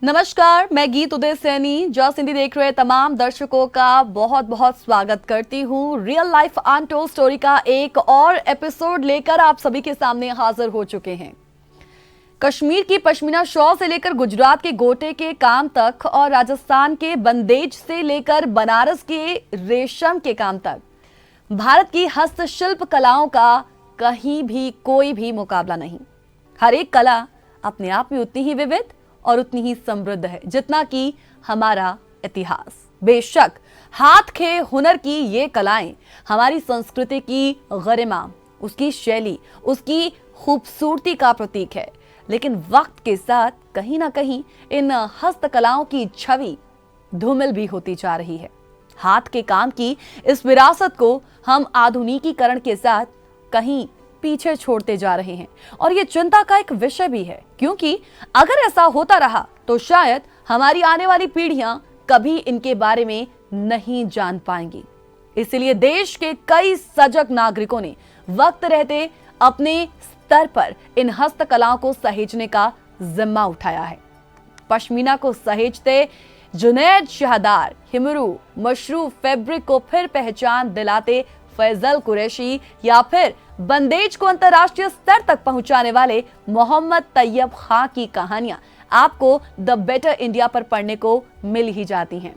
नमस्कार, मैं गीत उदय सैनी जॉस हिंदी देख रहे तमाम दर्शकों का बहुत बहुत स्वागत करती हूँ। रियल लाइफ अनटोल्ड स्टोरी का एक और एपिसोड लेकर आप सभी के सामने हाजिर हो चुके हैं। कश्मीर की पश्मीना शॉल से लेकर गुजरात के गोटे के काम तक और राजस्थान के बंदेज से लेकर बनारस के रेशम के काम तक भारत की हस्तशिल्प कलाओं का कहीं भी कोई भी मुकाबला नहीं। हर एक कला अपने आप में उतनी ही विविध और उतनी ही समृद्ध है जितना कि हमारा इतिहास। बेशक हाथ के हुनर की ये कलाएं हमारी संस्कृति की गरिमा, उसकी शैली, उसकी खूबसूरती का प्रतीक है, लेकिन वक्त के साथ कहीं ना कहीं इन हस्तकलाओं की छवि धूमिल भी होती जा रही है। हाथ के काम की इस विरासत को हम आधुनिकीकरण के साथ कहीं पीछे छोड़ते जा रहे हैं और ये चिंता का एक विषय भी है, क्योंकि अगर ऐसा होता रहा तो शायद हमारी आने वाली पीढ़ियां कभी इनके बारे में नहीं जान पाएंगी। इसलिए देश के कई सजग नागरिकों ने वक्त रहते अपने स्तर पर इन हस्तकलाओं को सहेजने का जिम्मा उठाया है। पश्मीना को सहेजते जुनैद शहदार, हिमरू, मशरू फैब्रिक को फिर पहचान दिलाते फैजल कुरैशी या फिर बंदेज को अंतर्राष्ट्रीय स्तर तक पहुंचाने वाले मोहम्मद तैयब खां की कहानियां आपको द बेटर इंडिया पर पढ़ने को मिल ही जाती हैं।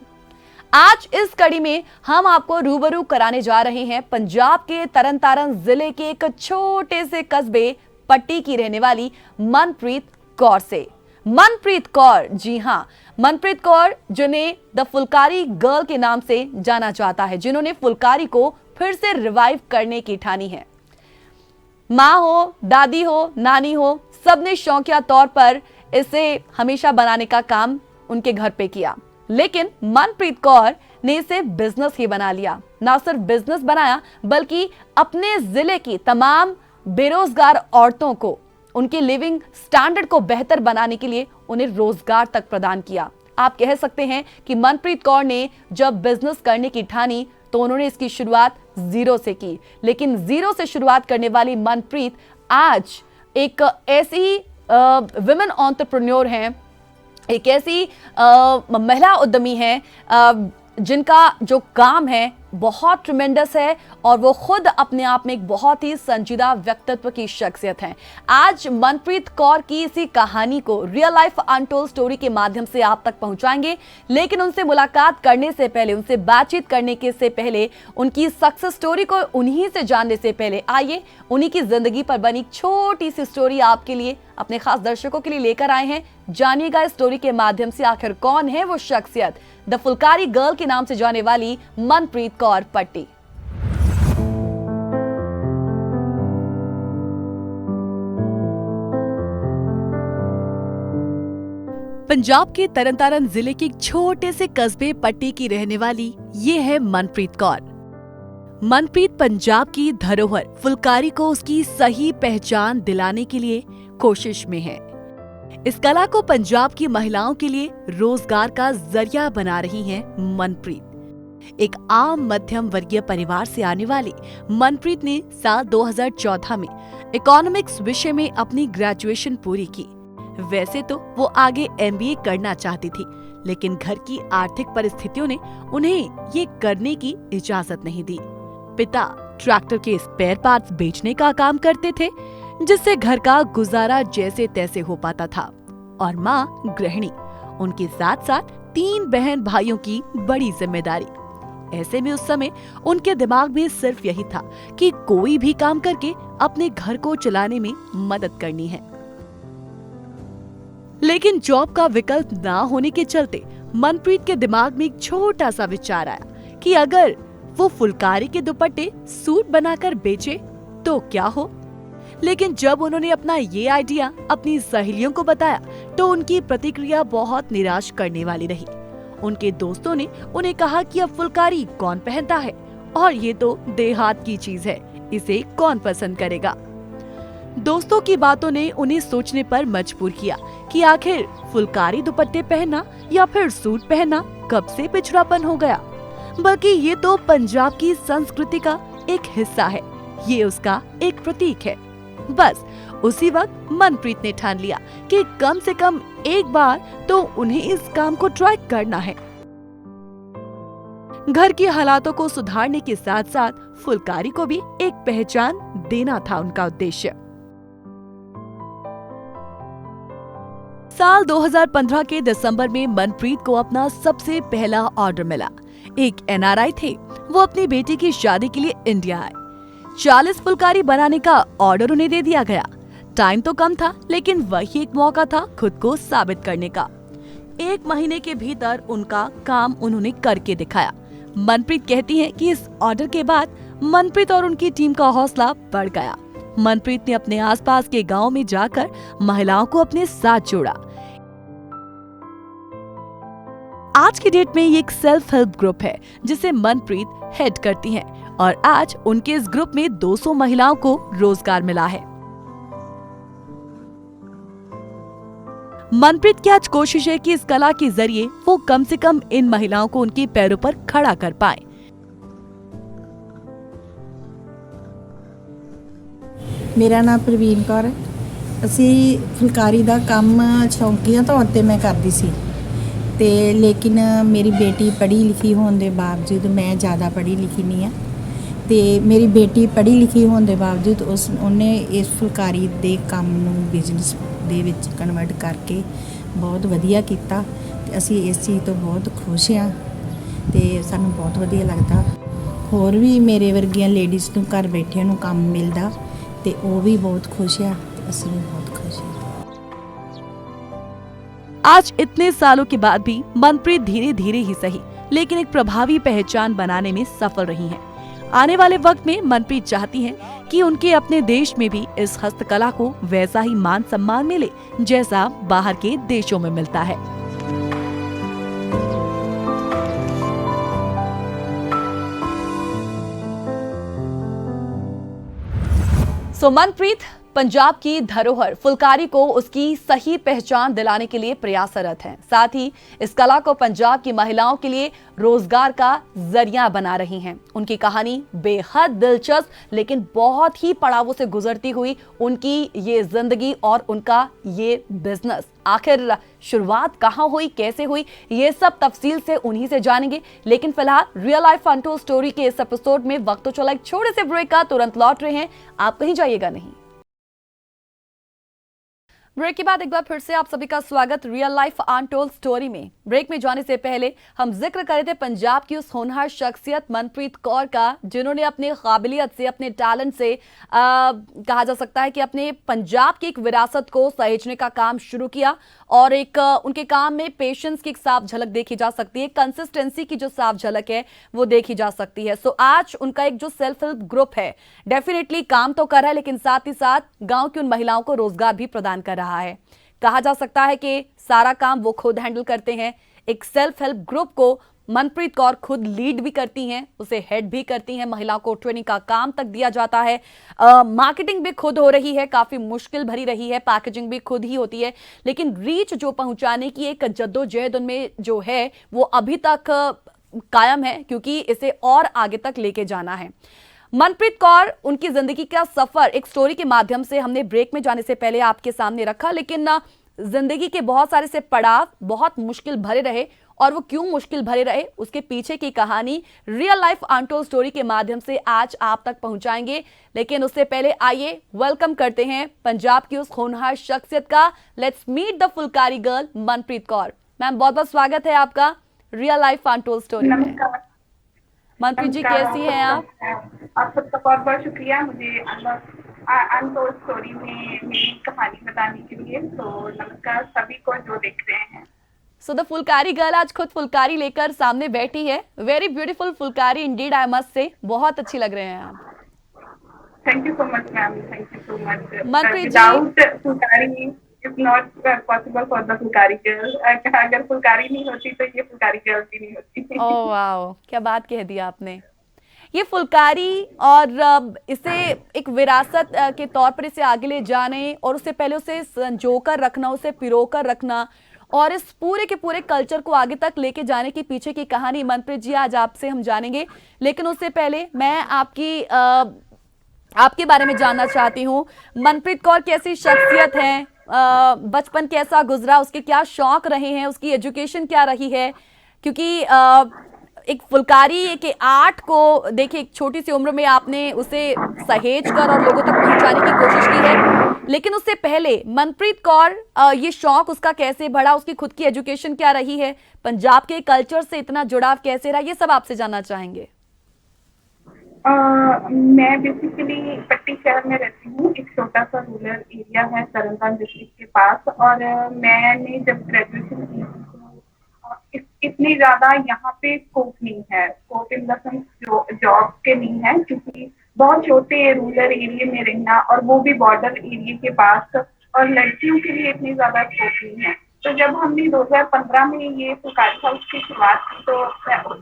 आज इस कड़ी में हम आपको रूबरू कराने जा रहे हैं पंजाब के तरन तारण जिले के एक छोटे से कस्बे पट्टी की रहने वाली मनप्रीत कौर से। मनप्रीत कौर, जी हाँ, मनप्रीत कौर जिन्हें द फुलकारी गर्ल के नाम से जाना जाता है, जिन्होंने फुलकारी को फिर से रिवाइव करने की ठानी है। माँ हो, दादी हो, नानी हो, सबने शौकिया तौर पर इसे हमेशा बनाने का काम उनके घर पे किया, लेकिन मनप्रीत कौर ने इसे बिजनेस ही बना लिया। ना सिर्फ बिजनेस बनाया बल्कि अपने जिले की तमाम बेरोजगार औरतों को उनके लिविंग स्टैंडर्ड को बेहतर बनाने के लिए उन्हें रोजगार तक प्रदान किया। आप कह सकते हैं कि मनप्रीत कौर ने जब बिजनेस करने की ठानी तो उन्होंने इसकी शुरुआत जीरो से की, लेकिन जीरो से शुरुआत करने वाली मनप्रीत आज एक ऐसी विमेन एंटरप्रेन्योर हैं, एक ऐसी महिला उद्यमी हैं जिनका जो काम है बहुत ट्रिमेंडस है और वो खुद अपने आप में एक बहुत ही संजीदा व्यक्तित्व की शख्सियत हैं। आज मनप्रीत कौर की इसी कहानी को रियल लाइफ अनटोल्ड स्टोरी के माध्यम से आप तक पहुंचाएंगे, लेकिन उनसे मुलाकात करने से पहले, उनसे बातचीत करने के से पहले, उनकी सक्सेस स्टोरी को उन्हीं से जानने से पहले आइए उन्हीं की जिंदगी पर बनी छोटी सी स्टोरी आपके लिए, अपने खास दर्शकों के लिए लेकर आए हैं। जानिएगा इस स्टोरी के माध्यम से आखिर कौन है वो शख्सियत द फुलकारी गर्ल के नाम से जाने वाली मनप्रीत कौर पट्टी। पंजाब के तरन तारण जिले के एक छोटे से कस्बे पट्टी की रहने वाली ये है मनप्रीत कौर। मनप्रीत पंजाब की धरोहर फुलकारी को उसकी सही पहचान दिलाने के लिए कोशिश में है। इस कला को पंजाब की महिलाओं के लिए रोजगार का जरिया बना रही हैं मनप्रीत। एक आम मध्यम वर्गीय परिवार से आने वाली मनप्रीत ने साल 2014 में इकोनॉमिक्स विषय में अपनी ग्रेजुएशन पूरी की। वैसे तो वो आगे MBA करना चाहती थी, लेकिन घर की आर्थिक परिस्थितियों ने उन्हें ये करने की इजाजत नहीं दी। पिता ट्रैक्टर के स्पेयर पार्ट्स बेचने का काम करते थे, जिससे घर का गुजारा जैसे तैसे हो पाता था, और माँ गृहिणी, उनके साथ साथ 3 बहन भाइयों की बड़ी जिम्मेदारी। ऐसे में उस समय उनके दिमाग में सिर्फ यही था कि कोई भी काम करके अपने घर को चलाने में मदद करनी है। लेकिन जॉब का विकल्प ना होने के चलते मनप्रीत के दिमाग में एक छोटा सा विचार आया कि अगर वो फुलकारी के दुपट्टे सूट बनाकर बेचे तो क्या हो। लेकिन जब उन्होंने अपना ये आइडिया अपनी सहेलियों को बताया तो उनकी प्रतिक्रिया बहुत निराश करने वाली रही। उनके दोस्तों ने उन्हें कहा कि अब फुलकारी कौन पहनता है और ये तो देहात की चीज है, इसे कौन पसंद करेगा। दोस्तों की बातों ने उन्हें सोचने पर मजबूर किया कि आखिर फुलकारी दुपट्टे पहनना या फिर सूट पहनना कब से पिछड़ापन हो गया, बल्कि ये तो पंजाब की संस्कृति का एक हिस्सा है, ये उसका एक प्रतीक है। बस उसी वक्त मनप्रीत ने ठान लिया कि कम से कम एक बार तो उन्हें इस काम को ट्राई करना है। घर की हालातों को सुधारने के साथ साथ फुलकारी को भी एक पहचान देना था उनका उद्देश्य। साल 2015 के दिसंबर में मनप्रीत को अपना सबसे पहला ऑर्डर मिला। एक एनआरआई थे, वो अपनी बेटी की शादी के लिए इंडिया आए। 40 फुलकारी बनाने का ऑर्डर उन्हें दे दिया गया। टाइम तो कम था, लेकिन वही एक मौका था खुद को साबित करने का। 1 महीने के भीतर उनका काम उन्होंने करके दिखाया। मनप्रीत कहती हैं कि इस ऑर्डर के बाद मनप्रीत और उनकी टीम का हौसला बढ़ गया। मनप्रीत ने अपने आसपास के गांव में जाकर महिलाओं को अपने साथ जोड़ा। आज की डेट में ये एक सेल्फ हेल्प ग्रुप है जिसे मनप्रीत हेड करती हैं और आज उनके इस ग्रुप में 200 महिलाओं को रोजगार मिला है। मनप्रीत की आज कोशिश है कि इस कला के जरिए वो कम से कम इन महिलाओं को उनके पैरों पर खड़ा कर पाए। मेरा नाम प्रवीण कौर है। ਅਸੀਂ ਫੁਲਕਾਰੀ ਦਾ ਕੰਮ ਸ਼ੌਂਕੀਆ ਤੌਰ ਤੇ ਮੈਂ ਕਰਦੀ ਸੀ ਤੇ ਲੇਕਿਨ ਮੇਰੀ ਬੇਟੀ ਪੜ੍ਹੀ ਲਿਖੀ ਹੋਣ ਦੇ ਬਾਵਜੂਦ ਮੈਂ ਜ਼ਿਆਦਾ ਪੜ੍ਹੀ ਲਿਖੀ ਨਹੀਂ ਆ ਤੇ ਮੇਰੀ ਬੇਟੀ ਪੜ੍ਹੀ ਲਿਖੀ ਹੋਣ ਦੇ ਬਾਵਜੂਦ ਉਹਨੇ ਇਸ ਫੁਲਕਾਰੀ ਦੇ ਕੰਮ ਨੂੰ ਬਿਜ਼ਨਸ ਦੇ ਵਿੱਚ ਕਨਵਰਟ ਕਰਕੇ ਬਹੁਤ ਵਧੀਆ ਕੀਤਾ ਤੇ ਅਸੀਂ ਇਸ ਚੀਜ਼ ਤੋਂ ਬਹੁਤ ਖੁਸ਼ ਹਾਂ ਤੇ ਸਾਨੂੰ ਬਹੁਤ ਵਧੀਆ ਲੱਗਦਾ। ਹੋਰ ਵੀ ਮੇਰੇ ਵਰਗੀਆਂ ਲੇਡੀਜ਼ ਨੂੰ ਘਰ ਬੈਠਿਆਂ ਨੂੰ ਕੰਮ ਮਿਲਦਾ ਤੇ ਉਹ ਵੀ ਬਹੁਤ ਖੁਸ਼ ਆ ਤੇ ਅਸੀਂ ਵੀ ਬਹੁਤ ਖੁਸ਼ ਹਾਂ। आज इतने सालों के बाद भी मनप्रीत धीरे धीरे ही सही लेकिन एक प्रभावी पहचान बनाने में सफल रही हैं। आने वाले वक्त में मनप्रीत चाहती हैं कि उनके अपने देश में भी इस हस्तकला को वैसा ही मान सम्मान मिले जैसा बाहर के देशों में मिलता है। मनप्रीत पंजाब की धरोहर फुलकारी को उसकी सही पहचान दिलाने के लिए प्रयासरत हैं। साथ ही इस कला को पंजाब की महिलाओं के लिए रोजगार का जरिया बना रही हैं। उनकी कहानी बेहद दिलचस्प लेकिन बहुत ही पड़ावों से गुजरती हुई उनकी ये जिंदगी और उनका ये बिजनेस आखिर शुरुआत कहां हुई, कैसे हुई, ये सब तफसील से उन्हीं से जानेंगे। लेकिन फिलहाल रियल लाइफ अनटोल्ड स्टोरी के इस एपिसोड में वक्त तो चला एक छोटे से ब्रेक का, तुरंत लौट रहे हैं, आप कहीं जाइएगा नहीं। ब्रेक के बाद एक बार फिर से आप सभी का स्वागत रियल लाइफ अनटोल्ड स्टोरी में। ब्रेक में जाने से पहले हम जिक्र कर रहे थे पंजाब की उस होनहार शख्सियत मनप्रीत कौर का, जिन्होंने अपने काबिलियत से, अपने टैलेंट से कहा जा सकता है कि अपने पंजाब की एक विरासत को सहेजने का काम शुरू किया और एक उनके काम में पेशेंस की एक साफ झलक देखी जा सकती है, कंसिस्टेंसी की जो साफ झलक है वो देखी जा सकती है। सो आज उनका एक जो सेल्फ हेल्प ग्रुप है डेफिनेटली काम तो कर रहा है लेकिन साथ ही साथ गांव की उन महिलाओं को रोजगार भी प्रदान कर रहा है। कहा जा सकता है कि सारा काम वो खुद हैंडल करते हैं। एक सेल्फ हेल्प ग्रुप को मनप्रीत कौर खुद लीड भी करती हैं, उसे हेड भी करती हैं, महिलाओं को ट्रेनिंग का काम तक दिया जाता है, मार्केटिंग भी खुद हो रही है, काफी मुश्किल भरी रही है, पैकेजिंग भी खुद ही होती है, लेकिन रीच जो पहुंचाने की एक जद्दोजहद उनमें जो है वो अभी तक कायम है क्योंकि इसे और आगे तक लेके जाना है। मनप्रीत कौर उनकी जिंदगी का सफर एक स्टोरी के माध्यम से हमने ब्रेक में जाने से पहले आपके सामने रखा, लेकिन जिंदगी के बहुत सारे से पड़ाव बहुत मुश्किल भरे रहे और वो क्यों मुश्किल भरे रहे उसके पीछे की कहानी रियल लाइफ अनटोल्ड स्टोरी के माध्यम से आज आप तक पहुंचाएंगे। लेकिन उससे पहले आइए वेलकम करते हैं पंजाब की उस होनहार शख्सियत का। Let's meet the phulkari girl Manpreet Kaur. Ma'am बहुत बहुत स्वागत है आपका रियल लाइफ अनटोल्ड स्टोरी में। मनप्रीत जी कैसी हैं आप? आप सबका बहुत बहुत शुक्रिया मुझे अनटोल्ड स्टोरी में मेरी कहानी बताने के लिए। तो नमस्कार सभी को जो देख रहे हैं। सो द फुलकारी गर्ल आज खुद फुलकारी लेकर सामने बैठी है। Very beautiful phulkari indeed I must say, बहुत अच्छी लग रहे हैं आप। Thank you so much ma'am, thank you so much. Manpreet ji, without phulkari is not possible for the phulkari girl. अगर फुलकारी नहीं होती तो ये फुलकारी गर्ल भी नहीं होती। ओह वाओ, क्या बात कह दी आपने। ये फुलकारी और इसे एक विरासत के तौर पर इसे आगे ले जाने और उससे पहले उसे संजोकर रखना, उसे पिरोकर रखना और इस पूरे के पूरे कल्चर को आगे तक लेके जाने के पीछे की कहानी मनप्रीत जी आज आपसे हम जानेंगे। लेकिन उससे पहले मैं आपकी आपके बारे में जानना चाहती हूँ। मनप्रीत कौर कैसी शख्सियत है, बचपन कैसा गुजरा, उसके क्या शौक रहे हैं, उसकी एजुकेशन क्या रही है? क्योंकि एक फुलकारी के आर्ट को देखिए, एक छोटी सी उम्र में आपने उसे सहेज कर और लोगों तक पहुंचाने की कोशिश की है, लेकिन उससे पहले मनप्रीत कौर, ये शौक उसका कैसे बढ़ा, उसकी खुद की एजुकेशन क्या रही है, पंजाब के कल्चर से इतना जुड़ाव कैसे रहा, ये सब आपसे जानना चाहेंगे। मैं बेसिकली पट्टी शहर में रहती हूँ। एक छोटा सा रूरल एरिया है तरनतारन डिस्ट्रिक्ट के पास। और मैंने जब ग्रेजुएशन की तो इतनी ज़्यादा यहाँ पे स्कोप नहीं है, स्कोप इन द सेंस जो जॉब के नहीं है, क्योंकि बहुत छोटे रूरल एरिया में रहना और वो भी बॉर्डर एरिया के पास, और लड़कियों के लिए इतनी ज़्यादा स्कोप नहीं है। तो जब हमने 2015 में ये फुलकारी हाउस की शुरुआत की तो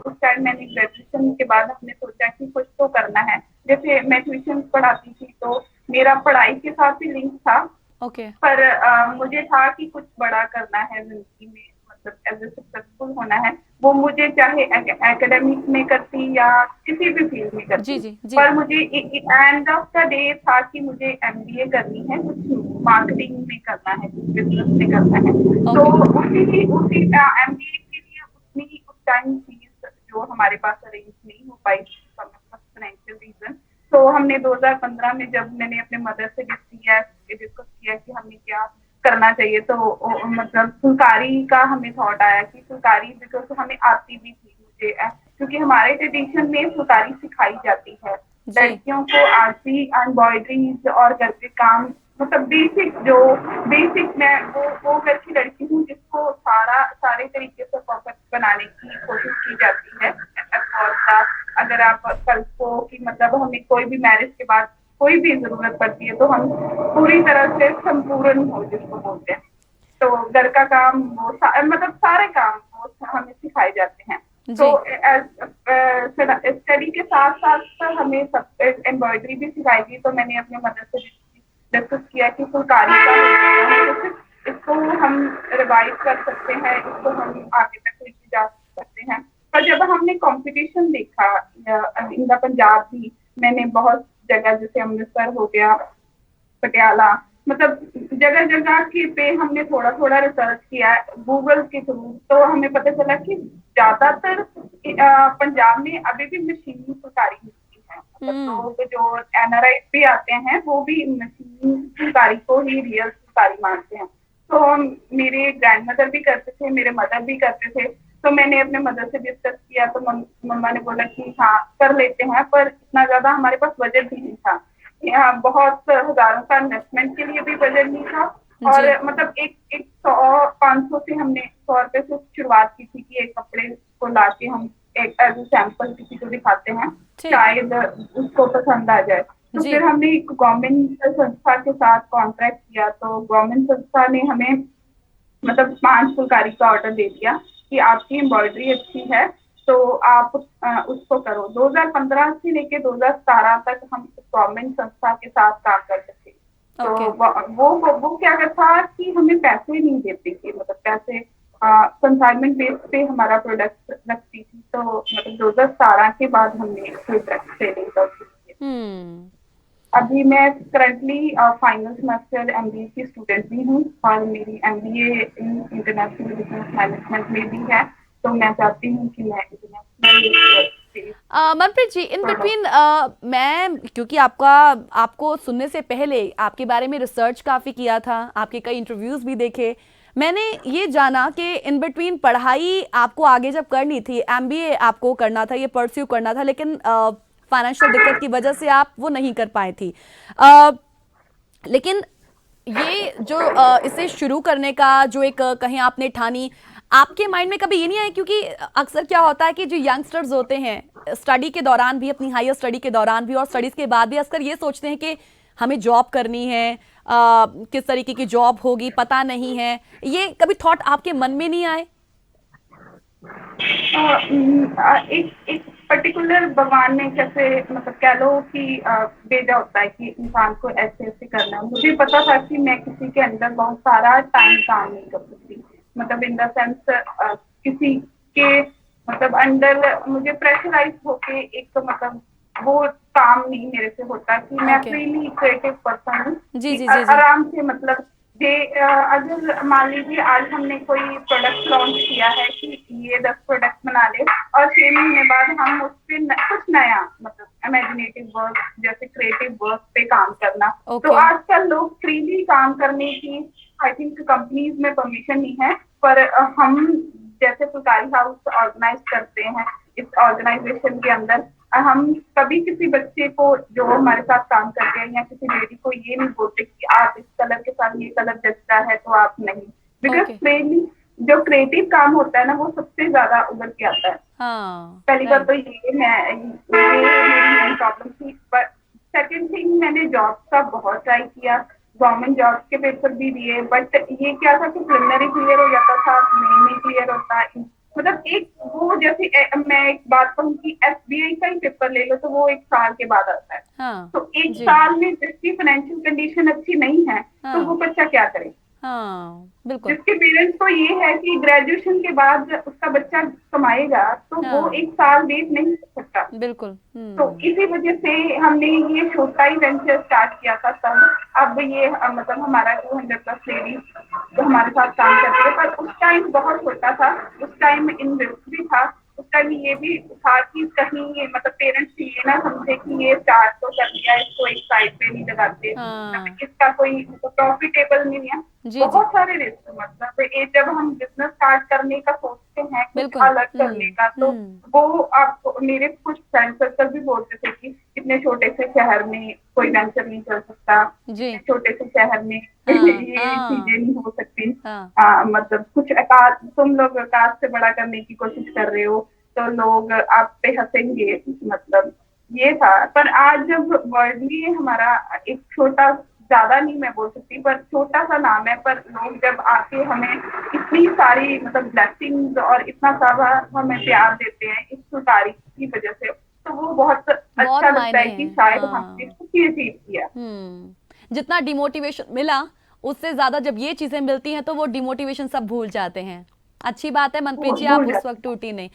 उस टाइम मैंने ग्रेजुएशन के बाद हमने सोचा कि कुछ तो करना है। जैसे मैं ट्यूशन पढ़ाती थी तो मेरा पढ़ाई के साथ ही लिंक था। ओके। पर मुझे था कि कुछ बड़ा करना है जिंदगी में, मतलब एज ए सक्सेसफुल होना है। वो मुझे चाहे एकेडमिक में करती या किसी भी फील्ड में जी करती, जी जी। पर मुझे एंड ऑफ द डे था कि मुझे एमबीए करनी है, कुछ मार्केटिंग में करना है, कुछ बिजनेस में करना है। तो ओके। उसी एमबीए के लिए उतनी उस टाइम फीस जो हमारे पास अरेंज नहीं हो पाई फाइनेंशियल रीजन। तो हमने 2015 में जब मैंने अपने मदर से डिस्कस किया कि हमें क्या करना चाहिए, तो मतलब फुलकारी का हमें थॉट आया कि फुलकारी, बिकॉज हमें आती भी थी मुझे, क्योंकि हमारे ट्रेडिशन में फुलकारी सिखाई जाती है जी लड़कियों को। आरती एम्ब्रॉयडरीज और घर के काम, मतलब बेसिक मैं वो घर की लड़की हूँ जिसको सारे तरीके से परफेक्ट बनाने की कोशिश की जाती है। और अगर आप कल को कि मतलब हमें कोई भी मैरिज के बाद कोई भी जरूरत पड़ती है तो हम पूरी तरह से संपूर्ण हो जिसको बोलते हैं। तो घर का काम वो मतलब सारे काम वो हमें सिखाए जाते हैं। तो जी। स्टडी के साथ साथ हमें सब एम्ब्रॉयडरी भी सिखाई गई। तो मैंने अपने मदर से डिस्कस किया कि फुलकारी का इसको हम रिवाइव कर सकते हैं, इसको हम आगे तक लेके जा सकते हैं। पर जब हमने कंपटीशन देखा इन द पंजाब भी, मैंने बहुत जगह जैसे अमृतसर हो गया, पटियाला, मतलब जगह जगह के पे हमने थोड़ा थोड़ा रिसर्च किया गूगल के थ्रू। तो हमें पता चला कि ज्यादातर पंजाब में अभी भी मशीनी फुलकारी मिलती है। मतलब लोग जो एनआरआई भी आते हैं वो भी मशीनी फुलकारी को ही रियल फुलकारी मानते हैं। तो मेरे ग्रैंडमदर भी करते थे, मेरे मदर भी करते थे। तो मैंने अपने मदर से डिस्कस किया तो मम्मा ने बोला कि हाँ कर लेते हैं, पर इतना ज्यादा हमारे पास बजट भी नहीं था। यहाँ बहुत हजारों का इन्वेस्टमेंट के लिए भी बजट नहीं था। और मतलब एक 100-500 से हमने 100 रुपए से शुरुआत की थी कि एक कपड़े को लाके हम एक एज सैंपल किसी को दिखाते हैं, शायद उसको पसंद आ जाए। तो फिर हमने एक गवर्नमेंट संस्था के साथ कॉन्ट्रैक्ट किया। तो गवर्नमेंट संस्था ने हमें मतलब 5 फुलकारी का ऑर्डर दे दिया कि आपकी एम्ब्रॉयडरी अच्छी है तो आप उसको करो। 2015 से लेके 2017 तक हम गवर्नमेंट संस्था के साथ काम करते थे। तो वो क्या था कि हमें पैसे नहीं देती थी, मतलब पैसे कंसाइनमेंट बेस पे हमारा प्रोडक्ट रखती थी। तो मतलब 2017 के बाद हमने प्रोडक्ट सेलिंग कर दी। अभी मैं करंटली फाइनल सेमेस्टर एमबीए की स्टूडेंट भी हूँ और मेरी एमबीए इंटरनेशनल बिजनेस मैनेजमेंट में भी है। तो मैं चाहती हूँ कि मैं international Manpreet ji, in between मैं क्योंकि आपको सुनने से पहले आपके बारे में रिसर्च काफ़ी किया था, आपके कई इंटरव्यूज़ भी देखे, मैंने ये जाना कि इन बिटवीन पढ़ाई आपको आगे जब करनी थी, एमबीए आपको करना था, ये परस्यू करना था, लेकिन फाइनेंशियल दिक्कत की वजह से आप वो नहीं कर पाए थी। लेकिन ये जो इसे शुरू करने का जो एक कहीं आपने ठानी, आपके माइंड में कभी ये नहीं आया? क्योंकि अक्सर क्या होता है कि जो यंगस्टर्स होते हैं स्टडी के दौरान भी, अपनी हायर स्टडी के दौरान भी और स्टडीज के बाद भी अक्सर ये सोचते हैं कि हमें जॉब करनी है, किस तरीके की जॉब होगी पता नहीं है। ये कभी थॉट आपके मन में नहीं आए? एक पर्टिकुलर भगवान ने कैसे, मतलब कह लो कि भेजा होता है कि इंसान को ऐसे ऐसे करना है। मुझे पता था कि मैं किसी के अंदर बहुत सारा टाइम काम नहीं कर सकती, मतलब इन द सेंस किसी के मतलब अंडर मुझे प्रेशराइज होके एक मतलब वो काम नहीं मेरे से होता कि मैं Okay. फ्रीली क्रिएटिव पर्सन हूँ जी, कि जी, जी, जी। आराम से मतलब अगर मान लीजिए आज हमने कोई प्रोडक्ट लॉन्च किया है कि ये 10 प्रोडक्ट बना ले और 6 महीने बाद हम उस पे कुछ नया मतलब इमेजिनेटिव वर्क जैसे क्रिएटिव वर्क पे काम करना। तो Okay. आजकल लोग फ्रीली काम करने की आई थिंक कंपनीज में परमिशन नहीं है, पर हम जैसे फुलकारी हाउस ऑर्गेनाइज करते हैं, इस ऑर्गेनाइजेशन के अंदर हम कभी किसी बच्चे को जो हमारे साथ काम करते हैं या किसी लेडी को ये नहीं बोलते कि आप इस कलर के साथ ये कलर जचता है तो आप नहीं, बिकॉज Okay. फ्रीली जो क्रिएटिव काम होता है ना वो सबसे ज्यादा उभर के आता है। हाँ, पहली बार राइट। तो ये मेरी मेन प्रॉब्लम थी, बट सेकंड थिंग मैंने जॉब का बहुत ट्राई किया, गवर्नमेंट जॉब के पेपर भी दिए, बट ये क्या था कि प्रिलिमिनरी क्लियर हो जाता था, मेन नहीं क्लियर होता। मतलब एक वो जैसे मैं एक बात कहूँ कि एसबीआई का ही पेपर ले लो तो वो 1 साल के बाद आता है। हाँ तो एक जी। साल में जिसकी फाइनेंशियल कंडीशन अच्छी नहीं है तो वो हाँ बच्चा क्या करे, हाँ, बिल्कुल। जिसके पेरेंट्स को ये है कि ग्रेजुएशन के बाद उसका बच्चा कमाएगा तो वो हाँ, 1 साल वेट नहीं कर सकता। बिल्कुल। तो इसी वजह से हमने ये छोटा ही वेंचर स्टार्ट किया था तब। अब ये मतलब हमारा 200+ लेडीज जो हमारे साथ काम करती है, पर उस टाइम बहुत छोटा था, उस टाइम इन्वेस्ट भी था, उस टाइम ये भी था कि कहीं मतलब पेरेंट्स ये ना समझे कि ये स्टार्ट तो कर दिया, इसको एक साइड पे नहीं लगाते, हाँ, इसका कोई प्रॉफिटेबल नहीं है। जी, जी, बहुत सारे रिस्क मतलब ये जब हम बिजनेस स्टार्ट करने का सोचते हैं कुछ बिल्कुल। अलग करने का, तो वो आपको मेरे कुछ फ्रेंड सर्कल भी बोलते थे कि इतने छोटे से शहर में कोई वेंचर नहीं चल सकता, जी। इतने छोटे से शहर में हाँ, ये हाँ, चीजें नहीं हो सकती। हाँ, मतलब कुछ तुम लोग आकाश से बड़ा करने की कोशिश कर रहे हो तो लोग आप पे हंसेंगे, मतलब ये था। पर आज जब वर्ल्डली हमारा एक छोटा, ज्यादा नहीं मैं बोल सकती पर छोटा सा नाम है, पर लोग जब आके हमें इतनी सारी मतलब ब्लेसिंग्स और इतना सारा हमें प्यार देते हैं इस फुलकारी की वजह से, तो वो बहुत बहुत अच्छा लगता मायने है कि हैं। शायद हमने हाँ। कुछ ये अचीव किया। जितना डिमोटिवेशन मिला, उससे ज्यादा जब ये चीजें मिलती हैं तो वो डिमोटिवेशन सब भूल जाते हैं। अच्छी बात है मनप्रीत जी, आप भूल उस जाते वक्त हैं। टूटी नहीं।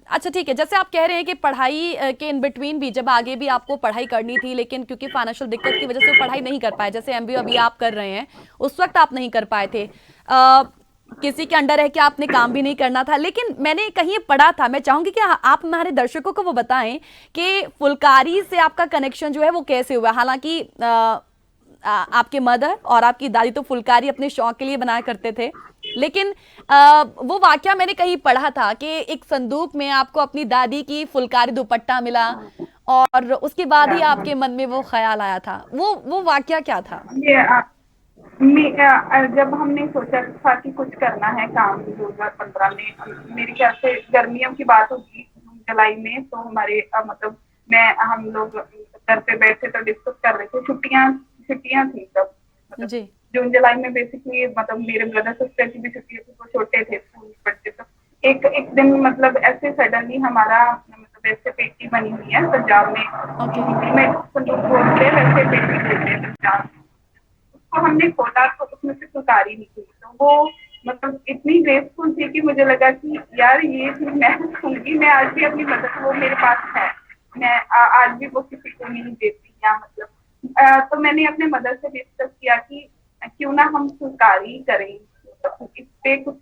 अच्छा ठीक है, जैसे आप कह रहे हैं कि पढ़ाई के इन बिटवीन भी जब आगे भी आपको पढ़ाई करनी थी, लेकिन क्योंकि फाइनेंशियल दिक्कत की वजह से वो पढ़ाई नहीं कर पाए, जैसे एमबीए अभी आप कर रहे हैं, उस वक्त आप नहीं कर पाए थे। किसी के अंडर है कि आपने काम भी नहीं करना था, लेकिन मैंने कहीं पढ़ा था, मैं चाहूंगी कि आप हमारे दर्शकों को वो बताएं कि फुलकारी से आपका कनेक्शन जो है वो कैसे हुआ। हालांकि आपके मदर और आपकी दादी तो फुलकारी अपने शौक के लिए बनाया करते थे, लेकिन वो वाकया मैंने कहीं पढ़ा था कि एक संदूक में आपको अपनी दादी की फुलकारी दुपट्टा मिला और उसके बाद ही आपके मन में वो ख्याल आया था। वो वाकया क्या था? ये जब हमने सोचा था कि कुछ करना है काम 2015 में, मेरे ख्याल से गर्मियों की बात होगी, जून जुलाई में, तो हमारे मतलब हम लोग घर पे बैठे तो डिस्कस कर रहे थे, छुट्टियां थी तब, मतलब जी। जून जुलाई में बेसिकली, मतलब मेरे ब्रदर सिस्टर की भी छुट्टियां थी, वो छोटे थे, स्कूल पढ़ते, तो एक दिन मतलब ऐसे सडनली हमारा मतलब ऐसे पेटी बनी हुई है पंजाब में, ओके। हिंदी में संदूक बोलते हैं, वैसे पेटी बोलते हैं पंजाब में। तो हमने खोला तो उसमें से फुलकारी निकली, तो वो मतलब इतनी ग्रेसफुल थी कि मुझे लगा कि यार ये चीज मैं रखूंगी, मैं आज भी अपनी मदद, वो मेरे पास है, मैं आज भी वो किसी को नहीं देती, या मतलब तो मैंने अपने मदर से डिस्कस किया कि क्यों ना हम फुलकारी करें, मतलब इस पे कुछ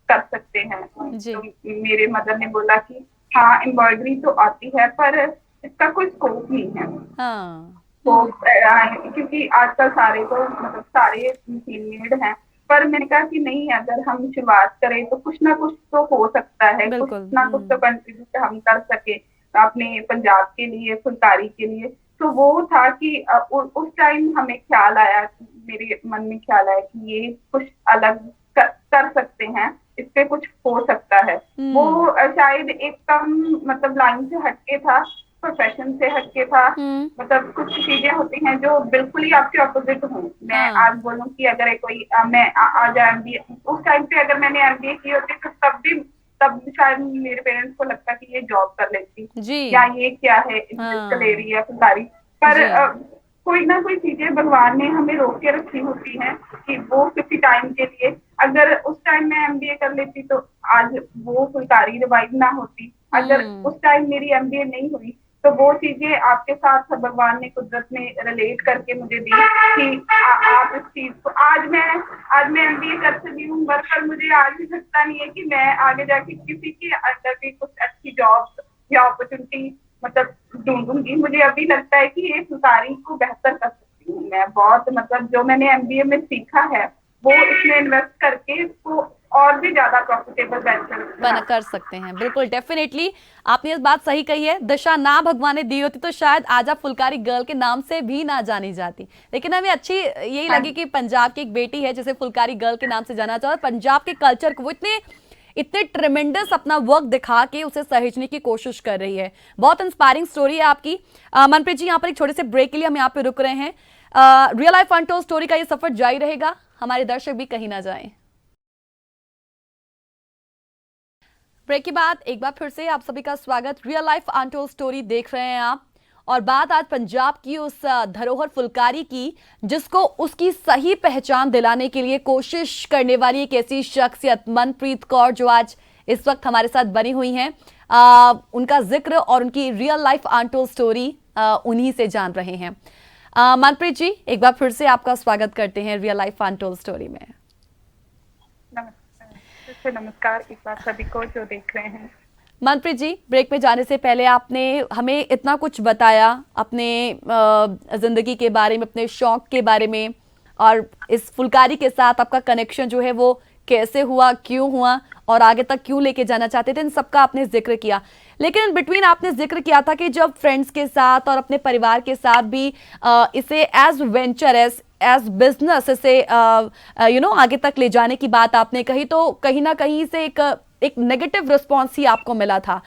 कर सकते हैं। जी। तो मेरे मदर ने बोला कि हाँ एम्ब्रॉयडरी तो आती है पर इसका कोई स्कोप नहीं है। हाँ। तो क्योंकि आजकल सारे तो मतलब सारे मशीन मेड हैं, पर मैंने कहा कि नहीं, अगर हम शुरुआत करें तो कुछ ना कुछ तो हो सकता है, कुछ बिल्कुल। ना कुछ तो कंट्रीब्यूट हम कर सके अपने पंजाब के लिए, फुलकारी के लिए। तो वो था कि उस टाइम हमें ख्याल आया, मेरे मन में ख्याल आया कि ये कुछ अलग कर सकते हैं, इस पे कुछ हो सकता है। वो शायद एक कम मतलब लाइन से हटके था, प्रोफेशन से हटके था, मतलब कुछ चीजें होती हैं जो बिल्कुल ही आपके ऑपोजिट हों। मैं हाँ आज बोलूं कि अगर कोई मैं आज एमबीए, उस टाइम पे अगर मैंने एमबीए की होती तो तब शायद मेरे पेरेंट्स को लगता कि ये जॉब कर लेती, जी। या ये क्या है इंडस्ट्रियल हाँ एरिया फुलकारी। पर जी। कोई ना कोई चीजें भगवान ने हमें रोक के रखी होती हैं कि वो किसी टाइम के लिए, अगर उस टाइम मैं एमबीए कर लेती तो आज वो फुलकारी रिवाइव ना होती, अगर उस टाइम मेरी एमबीए नहीं हुई तो वो चीजें आपके साथ भगवान ने, कुदरत ने रिलेट करके मुझे दी कि आप इस चीज को, आज मैं एमबीए कर चुकी हूँ, पर मुझे आज भी लगता नहीं है कि मैं आगे जाके किसी के अंडर भी कुछ अच्छी जॉब या अपॉर्चुनिटी मतलब ढूंढूंगी। मुझे अभी लगता है कि ये फुलकारी को बेहतर कर सकती हूँ मैं बहुत, मतलब जो मैंने एमबीए में सीखा है वो इसमें इन्वेस्ट करके इसको और भी ज्यादा प्रॉफिटेबल बना कर सकते हैं। बिल्कुल, डेफिनेटली आपने इस बात सही कही है। दशा ना भगवान ने दी होती तो शायद आज आप फुलकारी गर्ल के नाम से भी ना जानी जाती, लेकिन हमें अच्छी यही लगी कि पंजाब की एक बेटी है जिसे फुलकारी गर्ल के नाम से जाना चाहिए, और पंजाब के कल्चर को वो इतने ट्रेमेंडस अपना वर्क दिखा के उसे सहेजने की कोशिश कर रही है। बहुत इंस्पायरिंग स्टोरी है आपकी। मनप्रीत जी, यहाँ पर एक छोटे से ब्रेक के लिए हम यहाँ पे रुक रहे हैं। रियल लाइफ अनटोल्ड स्टोरी का ये सफर जारी रहेगा, हमारे दर्शक भी कहीं ना जाएं। ब्रेक के बाद एक बार फिर से आप सभी का स्वागत। रियल लाइफ अनटोल्ड स्टोरी देख रहे हैं आप, और बात आज पंजाब की उस धरोहर फुलकारी की जिसको उसकी सही पहचान दिलाने के लिए कोशिश करने वाली एक ऐसी शख्सियत मनप्रीत कौर जो आज इस वक्त हमारे साथ बनी हुई हैं। उनका जिक्र और उनकी रियल लाइफ अनटोल्ड स्टोरी उन्हीं से जान रहे हैं। मनप्रीत जी, एक बार फिर से आपका स्वागत करते हैं रियल लाइफ अनटोल्ड स्टोरी में। नमस्कार एक बार सभी को जो देख रहे हैं। मनप्रीत जी, ब्रेक में जाने से पहले आपने हमें इतना कुछ बताया अपने जिंदगी के बारे में, अपने शौक के बारे में, और इस फुलकारी के साथ आपका कनेक्शन जो है वो कैसे हुआ, क्यों हुआ, और आगे तक क्यों लेके जाना चाहते थे, इन सबका आपने जिक्र किया। लेकिन इन बिटवीन आपने जिक्र किया था कि जब फ्रेंड्स के साथ और अपने परिवार के साथ भी इसे एज वेंचर, एज बिजनेस इसे आगे तक ले जाने की बात आपने कही, तो कहीं ना कहीं से एक नेगेटिव रिस्पॉन्स ही आपको मिला था।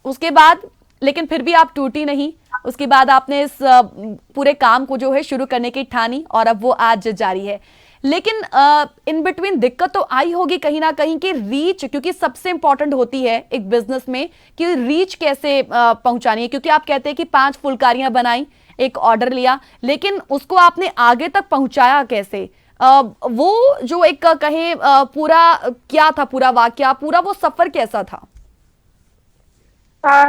उसके बाद लेकिन फिर भी आप टूटी नहीं। उसके बाद आपने इस पूरे काम को जो है शुरू करने की ठानी, और अब वो आज जारी है। लेकिन इन बिटवीन दिक्कत तो आई होगी कहीं ना कहीं कि रीच, क्योंकि सबसे इंपॉर्टेंट होती है एक बिजनेस में कि रीच कैसे पहुंचानी है। क्योंकि आप कहते हैं कि 5 फुलकारियां बनाई, एक ऑर्डर लिया, लेकिन उसको आपने आगे तक पहुंचाया कैसे? वो जो एक कहें पूरा क्या था, पूरा वाकया, पूरा वो सफर कैसा था?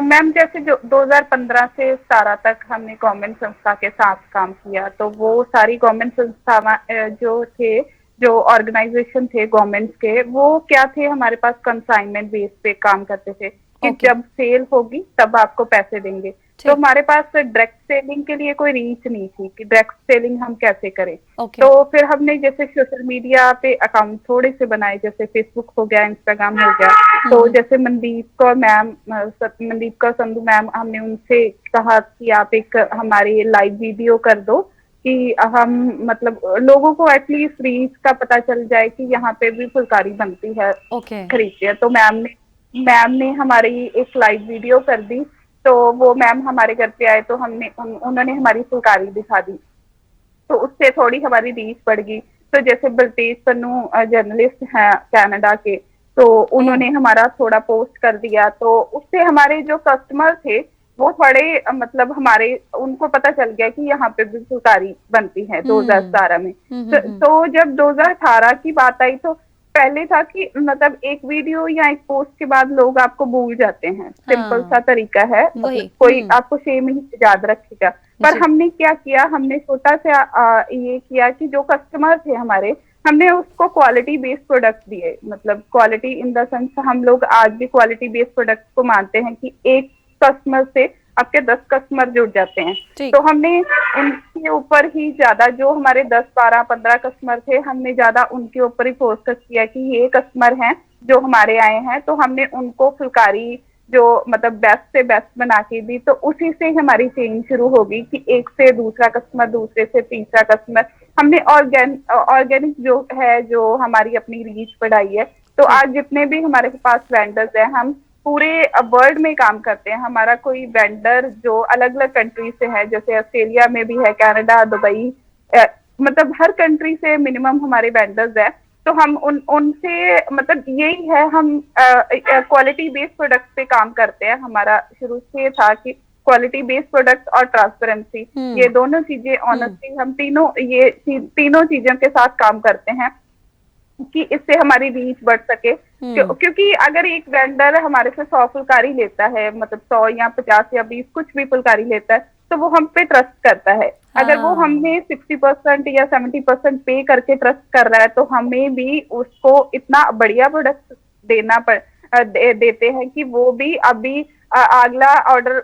मैम जैसे जो 2015 से 17 तक हमने गवर्नमेंट संस्था के साथ काम किया, तो वो सारी गवर्नमेंट संस्था जो थे, जो ऑर्गेनाइजेशन थे गवर्नमेंट के, वो क्या थे, हमारे पास कंसाइनमेंट बेस पे काम करते थे कि जब सेल होगी तब आपको पैसे देंगे। तो हमारे पास डायरेक्ट सेलिंग के लिए कोई रीच नहीं थी कि डायरेक्ट सेलिंग हम कैसे करें। तो फिर हमने जैसे सोशल मीडिया पे अकाउंट थोड़े से बनाए, जैसे फेसबुक हो गया, इंस्टाग्राम हो गया। तो जैसे मनदीप कौर संधू मैम, हमने उनसे कहा कि आप एक हमारी लाइव वीडियो कर दो कि हम मतलब लोगों को एटलीस्ट रीच का पता चल जाए कि यहाँ पे भी फुलकारी बनती है, खरीदते हैं। तो मैम ने हमारी एक लाइव वीडियो कर दी। तो वो मैम हमारे घर पे आए, तो उन्होंने हमारी फुलकारी दिखा दी, तो उससे थोड़ी हमारी रीच बढ़ गई। तो जैसे बलतेज पन्नू जर्नलिस्ट हैं कनाडा के, तो उन्होंने हमारा थोड़ा पोस्ट कर दिया, तो उससे हमारे जो कस्टमर थे वो थोड़े मतलब हमारे उनको पता चल गया कि यहाँ पे भी फुलकारी बनती है 2017 में। तो जब 2018 की बात आई, तो पहले था कि मतलब एक वीडियो या एक पोस्ट के बाद लोग आपको भूल जाते हैं। सिंपल सा तरीका है, कोई आपको सेम ही याद रखेगा। पर हमने क्या किया, हमने छोटा सा ये किया कि जो कस्टमर थे हमारे, हमने उसको क्वालिटी बेस्ड प्रोडक्ट दिए। मतलब क्वालिटी इन द सेंस, हम लोग आज भी क्वालिटी बेस्ड प्रोडक्ट को मानते हैं कि एक कस्टमर से आपके 10 कस्टमर जुड़ जाते हैं। तो हमने उनके ऊपर ही ज्यादा, जो हमारे 10, 12, 15 कस्टमर थे, हमने ज्यादा उनके ऊपर ही फोकस किया कि ये कस्टमर हैं जो हमारे आए हैं, तो हमने उनको फुलकारी जो मतलब बेस्ट से बेस्ट बना के दी। तो उसी से हमारी चेंज शुरू होगी कि एक से दूसरा कस्टमर, दूसरे से तीसरा कस्टमर। हमने ऑर्गेनिक जो है, जो हमारी अपनी रीच बढ़ाई है। तो आज जितने भी हमारे पास वेंडर्स हैं, हम पूरे वर्ल्ड में काम करते हैं। हमारा कोई वेंडर जो अलग अलग कंट्री से है, जैसे ऑस्ट्रेलिया में भी है, कनाडा, दुबई, मतलब हर कंट्री से मिनिमम हमारे वेंडर्स है। तो हम उनसे मतलब यही है, हम क्वालिटी बेस्ड प्रोडक्ट पे काम करते हैं। हमारा शुरू से था कि क्वालिटी बेस्ड प्रोडक्ट और ट्रांसपेरेंसी, ये दोनों चीजें, ऑनेस्टली हम तीनों चीजों के साथ काम करते हैं। कि इससे हमारी रीच बढ़ सके। क्योंकि अगर एक वेंडर हमारे से 100 फुलकारी लेता है, मतलब 100 या 50 या 20 कुछ भी फुलकारी लेता है, तो वो हम पे ट्रस्ट करता है। अगर वो हमें 60% या 70% पे करके ट्रस्ट कर रहा है, तो हमें भी उसको इतना बढ़िया प्रोडक्ट देते हैं कि वो भी अभी अगला ऑर्डर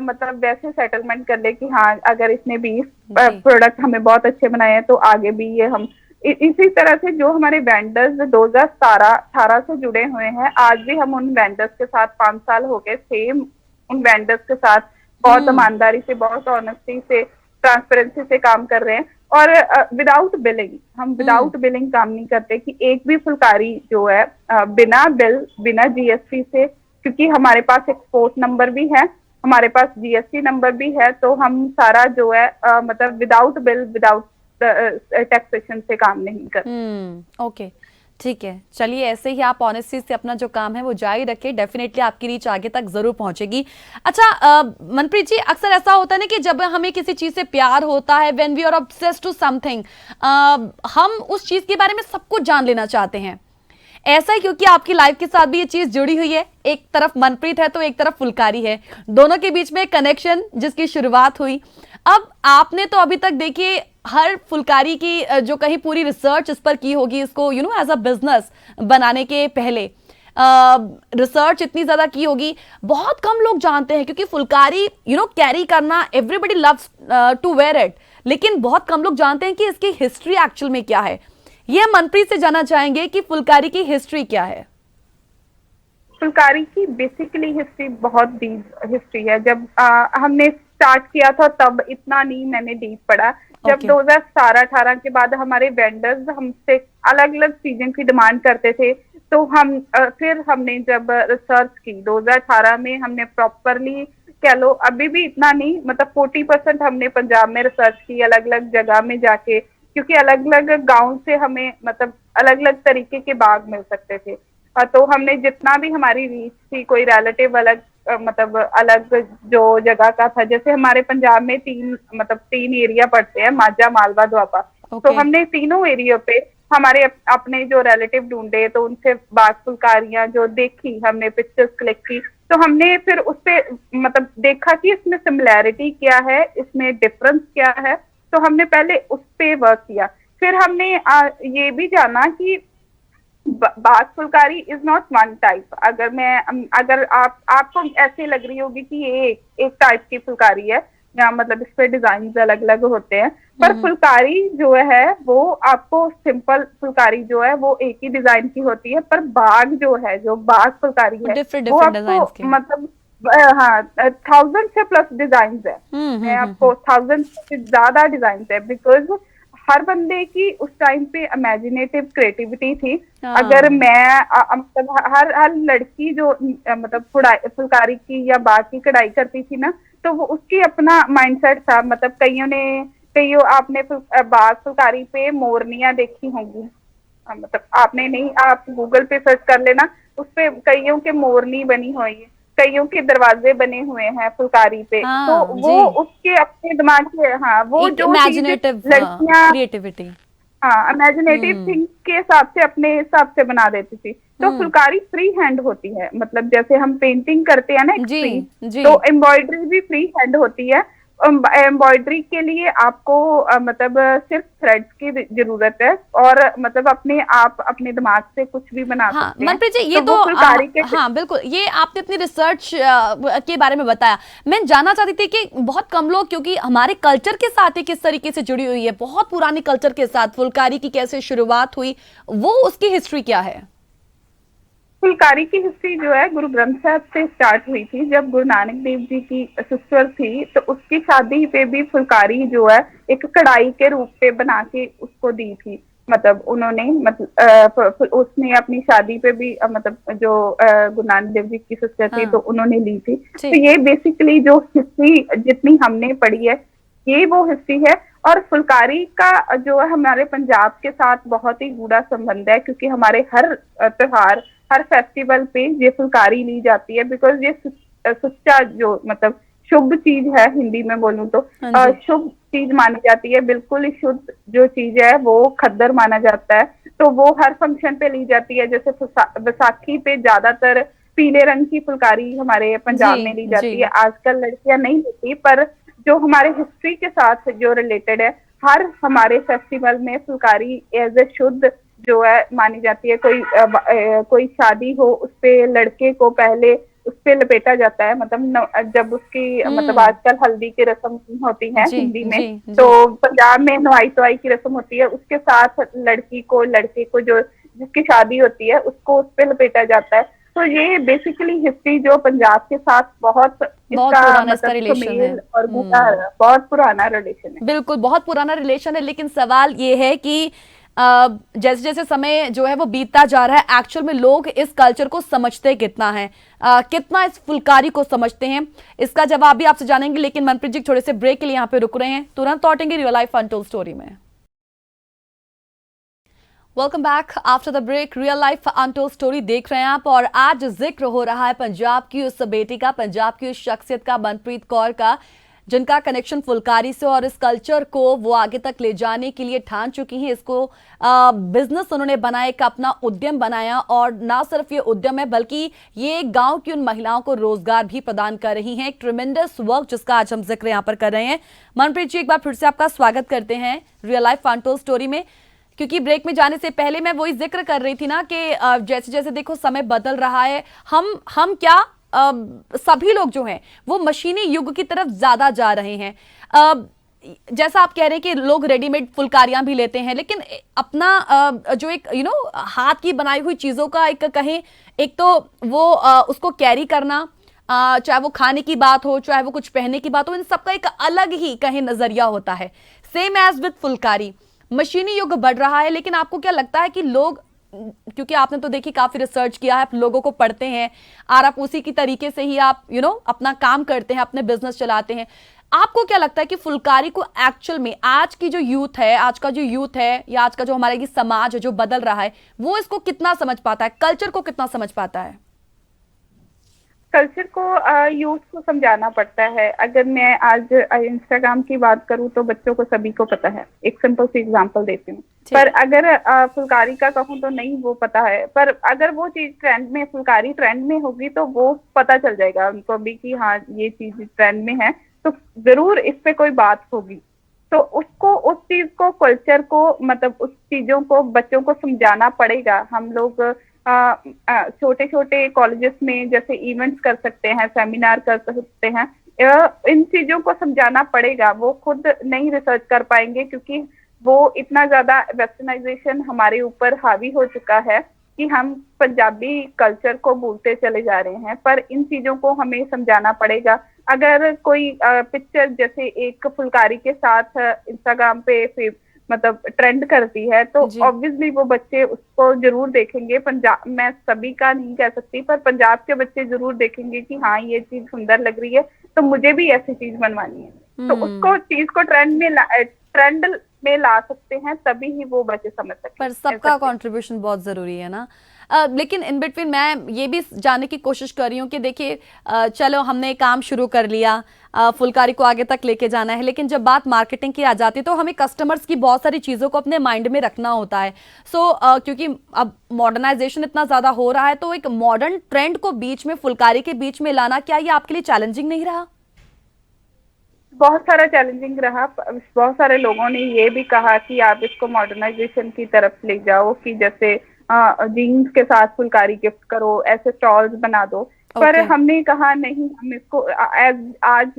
मतलब वैसे सेटलमेंट कर ले कि हाँ, अगर इसने 20 प्रोडक्ट हमें बहुत अच्छे बनाए हैं तो आगे भी ये हम इसी तरह से जो हमारे वेंडर्स 2018 से जुड़े हुए हैं, आज भी हम उन वेंडर्स के साथ 5 साल हो गए सेम उन वेंडर्स के साथ बहुत ईमानदारी से, बहुत ऑनेस्टी से, ट्रांसपेरेंसी से काम कर रहे हैं। और विदाउट बिलिंग, हम विदाउट बिलिंग काम नहीं करते कि एक भी फुलकारी जो है बिना बिल, बिना जीएसटी से, क्योंकि हमारे पास एक्सपोर्ट नंबर भी है, हमारे पास जीएसटी नंबर भी है, तो हम सारा जो है मतलब विदाउट बिल, विदाउट टैक्सेशन से काम नहीं करते। ओके, ठीक है, चलिए ऐसे ही आप ऑनेस्टी से अपना जो काम है वो जारी रखें, डेफिनेटली आपकी रीच आगे तक जरूर पहुंचेगी। अच्छा मनप्रीत जी, अक्सर ऐसा होता है ना कि जब हमें किसी चीज से प्यार होता है, when we are obsessed to something, हम उस चीज के बारे में सब कुछ जान लेना चाहते हैं। ऐसा ही क्योंकि आपकी लाइफ के साथ भी ये चीज जुड़ी हुई है, एक तरफ मनप्रीत है तो एक तरफ फुलकारी है, दोनों के बीच में कनेक्शन जिसकी शुरुआत हुई। अब आपने तो अभी तक देखिए हर फुलकारी की जो कहीं पूरी रिसर्च इस पर की होगी, इसको एज अ बिजनेस बनाने के पहले रिसर्च इतनी ज्यादा की होगी, बहुत कम लोग जानते हैं क्योंकि फुलकारी कैरी करना, everybody loves to wear it, लेकिन बहुत कम लोग जानते हैं कि इसकी हिस्ट्री एक्चुअल में क्या है। ये हम मनप्रीत से जानना चाहेंगे कि फुलकारी की हिस्ट्री क्या है। फुलकारी की बेसिकली हिस्ट्री बहुत डीप हिस्ट्री है। जब हमने स्टार्ट किया था तब इतना नहीं मैंने डीप पढ़ा। जब 2017-18 के बाद हमारे वेंडर्स हमसे अलग अलग चीजों की डिमांड करते थे, तो हम फिर हमने जब रिसर्च की 2018 में, हमने प्रॉपरली कह लो, अभी भी इतना नहीं, मतलब 40% हमने पंजाब में रिसर्च की, अलग अलग जगह में जाके, क्योंकि अलग अलग गांव से हमें मतलब अलग अलग तरीके के बाग मिल सकते थे। तो हमने जितना भी हमारी रीच थी, कोई रिलेटिव अलग मतलब अलग जो जगह का था, जैसे हमारे पंजाब में 3 एरिया पड़ते हैं, माझा, मालवा, दोआबा। तो हमने तीनों एरिया पे हमारे अपने जो रिलेटिव ढूंढे, तो उनसे बाग फुलकारियां जो देखी, हमने पिक्चर्स क्लिक की, तो हमने फिर उस पे मतलब देखा कि इसमें सिमिलैरिटी क्या है, इसमें डिफरेंस क्या है, तो हमने पहले उस पे वर्क किया। फिर हमने ये भी जाना कि Bagh Phulkari is not one type. अगर आपको ऐसे लग रही होगी कि ये एक टाइप की फुलकारी है, या मतलब इस पे डिजाइन अलग अलग होते हैं, पर फुलकारी जो है वो आपको सिंपल फुलकारी जो है वो एक ही डिजाइन की होती है, पर बाग जो है, जो बाग फुलकारी है वो आपको मतलब हाँ 1000 से प्लस डिजाइन है। मैं आपको 1000 से ज्यादा डिजाइन है, बिकॉज हर बंदे की उस टाइम पे इमेजिनेटिव क्रिएटिविटी थी। अगर मैं मतलब हर लड़की जो मतलब फुलकारी की या बाग की कढ़ाई करती थी ना, तो वो उसकी अपना माइंडसेट था। मतलब कईयों आपने बाग फुलकारी पे मोरनियां देखी होंगी, मतलब आपने नहीं, आप गूगल पे सर्च कर लेना, उस पे कईयों के मोरनी बनी हुई है, कईयों के दरवाजे बने हुए हैं फुलकारी पे। तो वो उसके अपने दिमाग के, हाँ, वो जो लड़कियां क्रिएटिविटी, हाँ, इमेजिनेटिव थिंग के हिसाब से अपने हिसाब से बना देती थी। तो फुलकारी फ्री हैंड होती है, मतलब जैसे हम पेंटिंग करते हैं ना तो एम्ब्रॉयडरी भी फ्री हैंड होती है। एम्ब्रॉयडरी के लिए आपको मतलब सिर्फ थ्रेड्स की जरूरत है, और मतलब अपने दिमाग से कुछ भी बना सकते हैं। मनप्रीत जी, ये तो फुलकारी के हाँ बिल्कुल, ये आपने अपनी रिसर्च के बारे में बताया। मैं जानना चाहती थी कि बहुत कम लोग, क्योंकि हमारे कल्चर के साथ ही किस तरीके से जुड़ी हुई है, बहुत पुराने कल्चर के साथ फुलकारी की कैसे शुरुआत हुई, वो उसकी हिस्ट्री क्या है? फुलकारी की हिस्ट्री जो है गुरु ग्रंथ साहब से स्टार्ट हुई थी। जब गुरु नानक देव जी की सिस्टर थी, तो उसकी शादी पे भी फुलकारी जो है एक कढ़ाई के रूप पे बना के उसको दी थी। मतलब उन्होंने उसने अपनी शादी पे भी मतलब जो गुरु नानक देव जी की सिस्टर थी, तो उन्होंने ली थी। तो ये बेसिकली जो हिस्ट्री जितनी हमने पढ़ी है, ये वो हिस्ट्री है। और फुलकारी का जो है हमारे पंजाब के साथ बहुत ही गूढ़ा संबंध है, क्योंकि हमारे हर त्योहार, हर फेस्टिवल पे ये फुलकारी ली जाती है, बिकॉज ये सच्चा जो मतलब शुभ चीज है, हिंदी में बोलूं तो हाँ जी। शुभ चीज मानी जाती है, बिल्कुल ही शुद्ध जो चीज है वो खद्दर माना जाता है। तो वो हर फंक्शन पे ली जाती है, जैसे बैसाखी पे ज्यादातर पीले रंग की फुलकारी हमारे जी पंजाब में ली जी। जाती है। आजकल लड़कियां नहीं लेती, पर जो हमारे हिस्ट्री के साथ जो रिलेटेड है, हर हमारे फेस्टिवल में फुलकारी एज ए शुद्ध जो है मानी जाती है। कोई शादी हो उस पे लड़के को पहले उस पे लपेटा जाता है, मतलब जब उसकी मतलब हम्म। आजकल हल्दी की रस्म होती है जी हिंदी में, जी तो जी। पंजाब में नवाई धोवाई की रस्म होती है, उसके साथ लड़की को लड़के को जो जिसकी शादी होती है उसको उस पे लपेटा जाता है। तो ये बेसिकली हिस्ट्री जो पंजाब के साथ बहुत बहुत इसका पुराना इसका मतलब रिलेशन है। सुमेल और गहरा बहुत पुराना रिलेशन है। बिल्कुल, बहुत पुराना रिलेशन है, लेकिन सवाल ये है कि जैसे जैसे समय जो है वो बीतता जा रहा है, एक्चुअल में लोग इस कल्चर को समझते कितना है, कितना इस फुलकारी को समझते हैं, इसका जवाब भी आपसे जानेंगे। लेकिन मनप्रीत जी थोड़े से ब्रेक के लिए यहाँ पे रुक रहे हैं, तुरंत लौटेंगे रियल लाइफ अनटोल्ड स्टोरी में। Welcome back after the break. Real life untold story देख रहे हैं आप, और आज जिक्र हो रहा है पंजाब की उस बेटी का, पंजाब की उस शख्सियत का, मनप्रीत कौर का, जिनका कनेक्शन फुलकारी से, और इस कल्चर को वो आगे तक ले जाने के लिए ठान चुकी हैं। इसको बिजनेस उन्होंने बनाया, एक अपना उद्यम बनाया, और ना सिर्फ ये उद्यम है बल्कि ये गांव की उन महिलाओं को रोजगार भी प्रदान कर रही हैं। एक ट्रिमेंडस वर्क जिसका आज हम जिक्र यहाँ पर कर रहे हैं। मनप्रीत जी, एक बार फिर से आपका स्वागत करते हैं रियल लाइफ अनटोल्ड स्टोरी में। क्योंकि ब्रेक में जाने से पहले मैं वही जिक्र कर रही थी ना कि जैसे जैसे देखो समय बदल रहा है, हम क्या सभी लोग जो हैं वो मशीनी युग की तरफ ज्यादा जा रहे हैं। जैसा आप कह रहे हैं कि लोग रेडीमेड फुलकारियां भी लेते हैं, लेकिन अपना जो एक हाथ की बनाई हुई चीजों का एक कहें, एक तो वो उसको कैरी करना, चाहे वो खाने की बात हो, चाहे वो कुछ पहनने की बात हो, इन सबका एक अलग ही कहें नजरिया होता है। सेम एज विद फुलकारी, मशीनी युग बढ़ रहा है, लेकिन आपको क्या लगता है कि लोग, क्योंकि आपने तो देखिए काफी रिसर्च किया है, आप लोगों को पढ़ते हैं और आप उसी की तरीके से ही आप अपना काम करते हैं, अपने बिजनेस चलाते हैं, आपको क्या लगता है कि फुलकारी को एक्चुअल में आज की जो यूथ है, आज का जो यूथ है, या आज का जो हमारा ये समाज है जो बदल रहा है, वो इसको कितना समझ पाता है, कल्चर को कितना समझ पाता है? कल्चर को यूथ को समझाना पड़ता है। अगर मैं आज इंस्टाग्राम की बात करूं तो बच्चों को सभी को पता है, एक सिंपल सी एग्जांपल देती हूँ। पर अगर फुलकारी का कहूँ तो नहीं वो पता है, पर अगर वो चीज ट्रेंड में, फुलकारी ट्रेंड में होगी तो वो पता चल जाएगा उनको भी कि हाँ ये चीज ट्रेंड में है, तो जरूर इस पे कोई बात होगी। तो उसको, उस चीज को, कल्चर को, मतलब उस चीजों को बच्चों को समझाना पड़ेगा। हम लोग छोटे छोटे कॉलेजेस में जैसे इवेंट्स कर सकते हैं, सेमिनार कर सकते हैं, इन चीजों को समझाना पड़ेगा। वो खुद नहीं रिसर्च कर पाएंगे क्योंकि वो इतना ज्यादा वेस्टर्नाइजेशन हमारे ऊपर हावी हो चुका है कि हम पंजाबी कल्चर को भूलते चले जा रहे हैं। पर इन चीजों को हमें समझाना पड़ेगा। अगर कोई पिक्चर जैसे एक फुलकारी के साथ इंस्टाग्राम पे मतलब ट्रेंड करती है तो ऑब्वियसली वो बच्चे उसको जरूर देखेंगे। पंजाब, मैं सभी का नहीं कह सकती, पर पंजाब के बच्चे जरूर देखेंगे कि हाँ ये चीज सुंदर लग रही है तो मुझे भी ऐसी चीज बनवानी है। तो उसको चीज को ट्रेंड में ला सकते हैं, तभी ही वो बच्चे समझ सकते हैं। पर सबका कंट्रीब्यूशन बहुत जरूरी है ना। लेकिन इन बिटवीन मैं ये भी जानने की कोशिश कर रही हूँ कि देखिए, चलो हमने काम शुरू कर लिया, फुलकारी को आगे तक लेके जाना है, लेकिन जब बात मार्केटिंग की आ जाती है तो हमें कस्टमर्स की बहुत सारी चीज़ों को अपने माइंड में रखना होता है। क्योंकि अब मॉडर्नाइजेशन इतना ज़्यादा हो रहा है, तो एक मॉडर्न ट्रेंड को बीच में, फुलकारी के बीच में लाना, क्या ये आपके लिए चैलेंजिंग नहीं रहा? बहुत सारा चैलेंजिंग रहा। बहुत सारे लोगों ने ये भी कहा कि आप इसको मॉडर्नाइजेशन की तरफ ले जाओ, कि जैसे जीन्स के साथ फुलकारी गिफ्ट करो, ऐसे स्टॉल्स बना दो। पर हमने कहा नहीं, हम इसको आज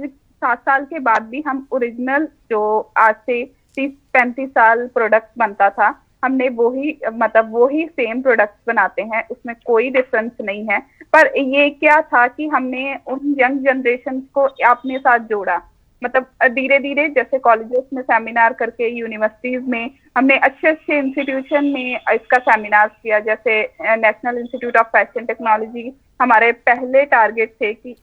7 साल के बाद भी हम ओरिजिनल जो आज से 30-35 साल प्रोडक्ट बनता था, हमने वही सेम प्रोडक्ट्स बनाते हैं, उसमें कोई डिफरेंस नहीं है। पर ये क्या था कि हमने उन यंग जनरेशन को अपने साथ जोड़ा। मतलब धीरे धीरे जैसे कॉलेजेस में सेमिनार करके, यूनिवर्सिटीज में हमने अच्छे अच्छे इंस्टीट्यूशन में इसका सेमिनार किया। जैसे national institute of fashion technology हमारे पहले टारगेट थे कि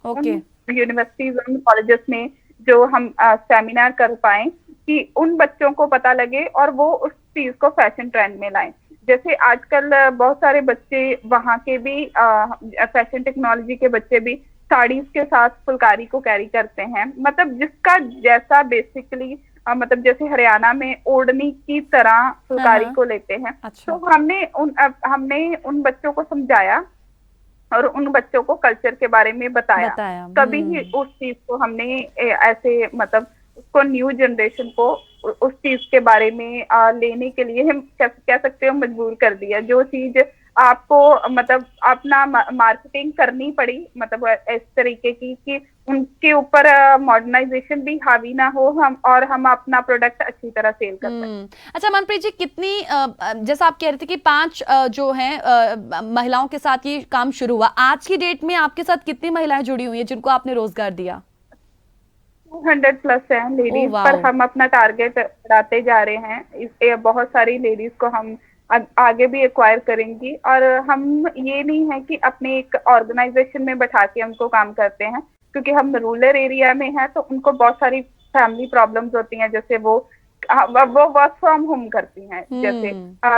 यूनिवर्सिटीज और कॉलेजेस में जो हम सेमिनार कर पाए कि उन बच्चों को पता लगे और वो उस चीज को फैशन ट्रेंड में लाएं। जैसे आजकल बहुत सारे बच्चे वहाँ के भी फैशन टेक्नोलॉजी के बच्चे भी साड़ीज के साथ फुलकारी को कैरी करते हैं, मतलब जिसका जैसा बेसिकली मतलब जैसे हरियाणा में ओढ़नी की तरह फुलकारी हाँ। को लेते हैं। अच्छा। तो हमने उन बच्चों को समझाया और उन बच्चों को कल्चर के बारे में बताया। बताया। कभी ही उस चीज को हमने ऐसे मतलब उसको न्यू जनरेशन को उस चीज के बारे में लेने के लिए हम कह सकते हो मजबूर कर दिया। जो चीज आपको मतलब अपना मार्केटिंग करनी पड़ी मतलब इस तरीके की कि उनके ऊपर मॉडर्नाइजेशन भी हावी ना हो, हम अपना प्रोडक्ट अच्छी तरह सेल कर सकें। अच्छा मनप्रीत जी, कितनी जैसा आप कह रहे थे कि 5 जो हैं महिलाओं के साथ ये काम शुरू हुआ, आज की डेट में आपके साथ कितनी महिलाएं जुड़ी हुई हैं जिनको आपने रोजगार दिया? 200+ है ओह लेडीज, पर वाओ। हम अपना टारगेट बढ़ाते जा रहे हैं। बहुत सारी लेडीज को हम आगे भी एक्वायर करेंगी। और हम ये नहीं है कि अपने एक ऑर्गेनाइजेशन में बैठा के उनको काम करते हैं, क्योंकि हम रूरल एरिया में हैं तो उनको बहुत सारी फैमिली प्रॉब्लम्स होती हैं। जैसे वो वर्क फ्रॉम होम करती हैं। जैसे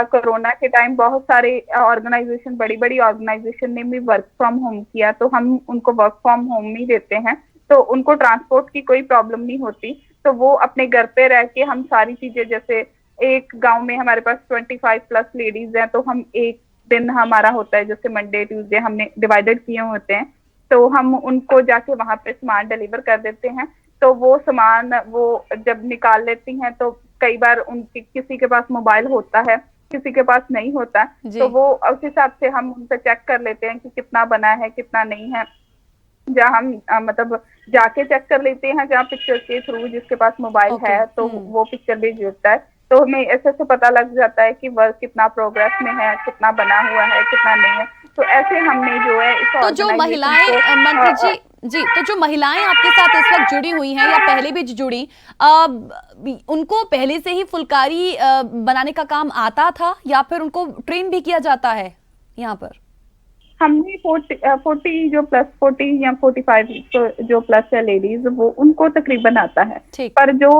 कोरोना के टाइम बहुत सारे ऑर्गेनाइजेशन, बड़ी बड़ी ऑर्गेनाइजेशन ने भी वर्क फ्रॉम होम किया, तो हम उनको वर्क फ्रॉम होम ही देते हैं। तो उनको ट्रांसपोर्ट की कोई प्रॉब्लम नहीं होती, तो वो अपने घर पे रह के हम सारी चीजें, जैसे एक गांव में हमारे पास 25+ लेडीज हैं, तो हम एक दिन हमारा होता है जैसे मंडे ट्यूसडे हमने डिवाइडेड किए होते हैं, तो हम उनको जाके वहां पे सामान डिलीवर कर देते हैं। तो वो सामान वो जब निकाल लेती हैं तो कई बार उनकी किसी के पास मोबाइल होता है, किसी के पास नहीं होता, तो वो उस हिसाब से हम उनसे चेक कर लेते हैं कि कितना बना है कितना नहीं है। जहाँ हम मतलब जाके चेक कर लेते हैं, जहाँ पिक्चर के थ्रू जिसके पास मोबाइल है तो वो पिक्चर भेज देता है, तो हमें ऐसे से पता लग जाता है कि वर्क कितना प्रोग्रेस में है, कितना बना हुआ है, कितना नहीं है। तो ऐसे हमने जो है इस तो जो महिलाएं मनप्रीत जी जी, तो जो महिलाएं आपके साथ इस वक्त जुड़ी हुई हैं या पहले भी जुड़ी, उनको पहले से ही फुलकारी बनाने का काम आता था या फिर उनको ट्रेन भी किया जाता है यहाँ पर? हमने 40 जो प्लस 40 या 45 जो प्लस है लेडीज, वो उनको तकरीबन आता है। पर जो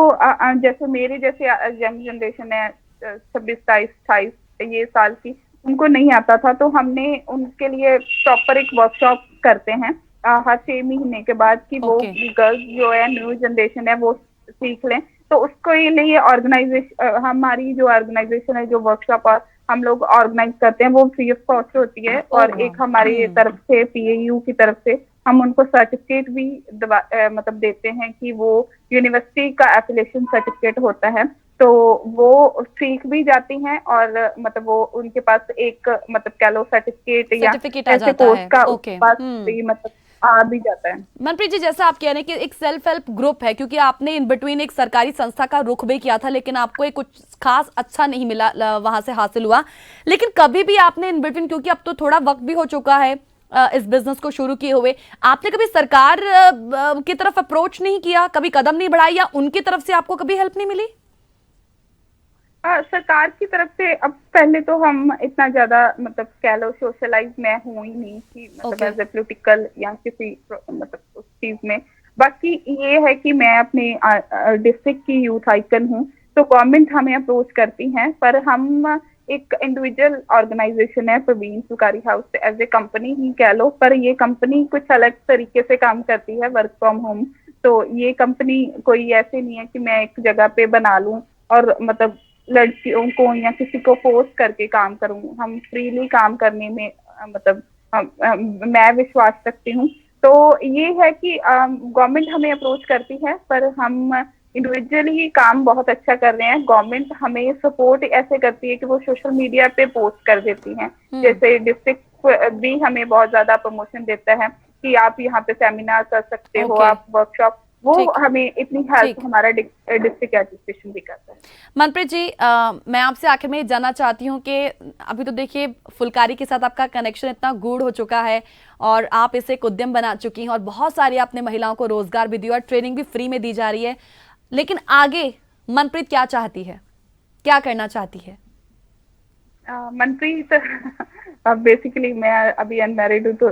जैसे मेरे जैसे यंग जनरेशन है 26, 27, 28 ये साल की, उनको नहीं आता था, तो हमने उनके लिए प्रॉपर एक वर्कशॉप करते हैं हर 6 महीने के बाद कि वो गर्ल्स जो है न्यू जनरेशन है वो सीख लें। तो उसको लिए ऑर्गेनाइजेशन, हमारी जो ऑर्गेनाइजेशन है, जो वर्कशॉप और हम लोग ऑर्गेनाइज करते हैं, वो फ्री ऑफ कॉस्ट होती है। और एक हमारी तरफ से PAU की तरफ से हम उनको सर्टिफिकेट भी मतलब देते हैं कि वो यूनिवर्सिटी का एफिलिएशन सर्टिफिकेट होता है, तो वो सीख भी जाती हैं और मतलब वो उनके पास एक मतलब कह लो सर्टिफिकेट या ऐसे कोर्स का उनके पास भी मतलब आ भी जाता है। मनप्रीत जी, जैसा आप कह रहे हैं कि एक सेल्फ हेल्प ग्रुप है, क्योंकि आपने इन बिटवीन एक सरकारी संस्था का रुख भी किया था लेकिन आपको एक कुछ खास अच्छा नहीं मिला, वहां से हासिल हुआ, लेकिन कभी भी आपने इन बिटवीन, क्योंकि अब तो थोड़ा वक्त भी हो चुका है इस बिजनेस को शुरू किए हुए, आपने कभी सरकार की तरफ अप्रोच नहीं किया, कभी कदम नहीं बढ़ाया या उनकी तरफ से आपको कभी हेल्प नहीं मिली? सरकार की तरफ से अब पहले तो हम इतना ज्यादा मतलब कह लो सोशलाइज मैं हूँ ही नहीं कि मतलब एज ए पोलिटिकल या किसी मतलब उस चीज में। बाकी ये है कि मैं अपने डिस्ट्रिक्ट की यूथ आइकन हूँ, तो गवर्नमेंट हमें अप्रोच करती है, पर हम एक इंडिविजुअल ऑर्गेनाइजेशन है Praveen Phulkari house, as a company ही कह लो, पर ये कंपनी कुछ अलग तरीके से काम करती है वर्क फ्रॉम होम। तो ये कंपनी कोई ऐसे नहीं है कि मैं एक जगह पे बना लूं और मतलब लड़कियों को या किसी को फोर्स करके काम करूं। हम फ्रीली काम करने में मतलब मैं विश्वास रखती हूँ। तो ये है कि गवर्नमेंट हमें अप्रोच करती है, पर हम इंडिविजुअली काम बहुत अच्छा कर रहे हैं। गवर्नमेंट हमें सपोर्ट ऐसे करती है कि वो सोशल मीडिया पे पोस्ट कर देती हैं, जैसे डिस्ट्रिक्ट भी हमें बहुत ज्यादा प्रमोशन देता है कि आप यहाँ पे सेमिनार कर सकते हो, आप वर्कशॉप, वो हमें इतनी हेल्प हमारा डिस्ट्रिक्ट एडमिनिस्ट्रेशन भी करता है। मनप्रीत जी, मैं आपसे आखिर में जानना चाहती हूँ कि अभी तो देखिए फुलकारी के साथ आपका कनेक्शन इतना गूढ़ हो चुका है और आप इसे एक उद्यम बना चुकी हैं और बहुत सारी आपने महिलाओं को रोजगार भी दिया और ट्रेनिंग भी फ्री में दी जा रही है, लेकिन आगे मनप्रीत क्या चाहती है, क्या करना चाहती है? मनप्रीत बेसिकली मैं अभी अनमैरिड हूँ, तो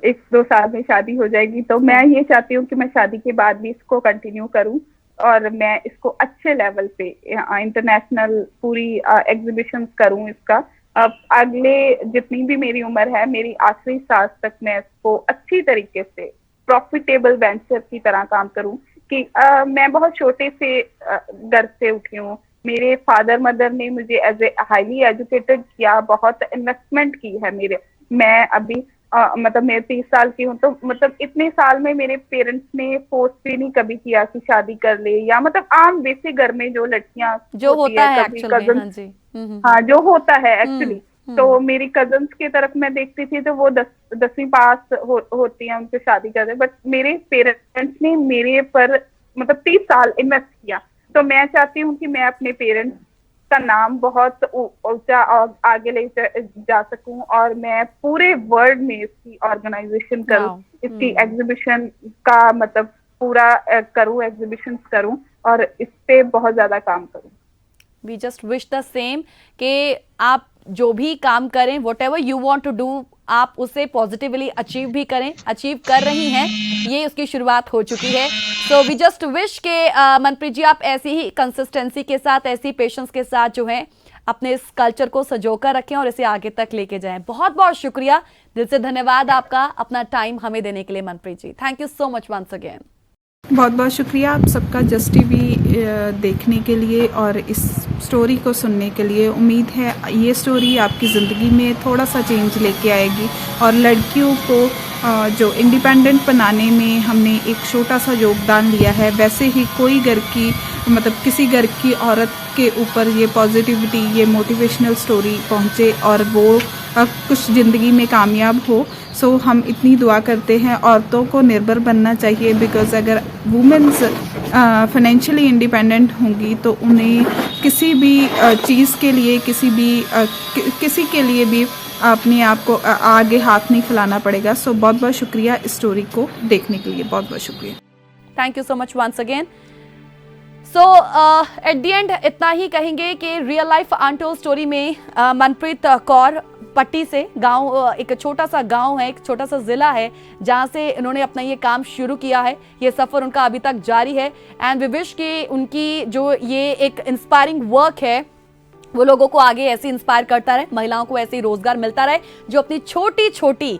1-2 साल में शादी हो जाएगी, तो मैं ये चाहती हूँ कि मैं शादी के बाद भी इसको कंटिन्यू करूँ और मैं इसको अच्छे लेवल पे इंटरनेशनल पूरी एग्जीबिशंस करूँ इसका। अगले जितनी भी मेरी उम्र है, मेरी आखिरी सांस तक मैं इसको अच्छी तरीके से प्रॉफिटेबल वेंचर की तरह काम करूं कि मैं बहुत छोटे से घर से उठी हूँ। मेरे फादर मदर ने मुझे एज ए हाईली एजुकेटेड किया, बहुत इन्वेस्टमेंट की है मेरे। मैं अभी मतलब मैं 30 साल की हूँ, तो मतलब इतने साल में मेरे पेरेंट्स ने फोर्स भी नहीं कभी किया कि शादी कर ले, या मतलब आम बेसिक घर में जो लड़कियां जो होती होता है कभी एक्चुअल में, कजन, हाँ जी। हाँ जो होता है एक्चुअली। हम्म। तो मेरी कजन्स की तरफ मैं देखती थी तो वो 10वीं पास होती हैं, उनसे शादी कर दे, बट मेरे पेरेंट्स ने मेरे पर मतलब 30 साल इन्वेस्ट किया। तो मैं चाहती हूँ कि मैं अपने पेरेंट्स का नाम बहुत ऊंचा और आगे ले जा सकूं, और मैं पूरे वर्ल्ड में इसकी ऑर्गेनाइजेशन करूं, वाओ। इसकी एग्जीबिशन का मतलब पूरा करूं, एग्जीबिशंस करूं और इस पे बहुत ज्यादा काम करूं। We just wish the same कि आप जो भी काम करें, whatever you want to do, आप उसे पॉजिटिवली अचीव भी करें, अचीव कर रही हैं, ये उसकी शुरुआत हो चुकी है। सो वी जस्ट विश के मनप्रीत जी आप ऐसी ही कंसिस्टेंसी के साथ, ऐसी पेशेंस के साथ जो है अपने इस कल्चर को संजोकर रखें और इसे आगे तक लेके जाएं। बहुत बहुत शुक्रिया, दिल से धन्यवाद आपका अपना टाइम हमें देने के लिए Manpreet ji. Thank you so much once again. बहुत बहुत शुक्रिया आप सबका जस्ट टीवी देखने के लिए और इस स्टोरी को सुनने के लिए। उम्मीद है ये स्टोरी आपकी ज़िंदगी में थोड़ा सा चेंज लेके आएगी और लड़कियों को जो इंडिपेंडेंट बनाने में हमने एक छोटा सा योगदान लिया है, वैसे ही कोई घर की मतलब किसी घर की औरत के ऊपर ये पॉजिटिविटी, ये मोटिवेशनल स्टोरी पहुँचे और वो कुछ ज़िंदगी में कामयाब हो। सो हम इतनी दुआ करते हैं। औरतों को निर्भर बनना चाहिए, बिकॉज़ अगर वुमेन्स फाइनेंशियली इंडिपेंडेंट होंगी तो उन्हें किसी भी चीज़ के लिए, किसी के लिए भी अपने आप को आगे हाथ नहीं फैलाना पड़ेगा। सो बहुत बहुत शुक्रिया इस स्टोरी को देखने के लिए, बहुत बहुत शुक्रिया। Thank you so much once again. So at the end इतना ही कहेंगे कि रियल लाइफ अनटोल्ड स्टोरी में मनप्रीत कौर पट्टी से गांव, एक छोटा सा गांव है, एक छोटा सा जिला है जहां से इन्होंने अपना ये काम शुरू किया है। ये सफर उनका अभी तक जारी है एंड वी विश कि उनकी जो ये एक इंस्पायरिंग वर्क है वो लोगों को आगे ऐसे इंस्पायर करता रहे, महिलाओं को ऐसे ही रोजगार मिलता रहे जो अपनी छोटी छोटी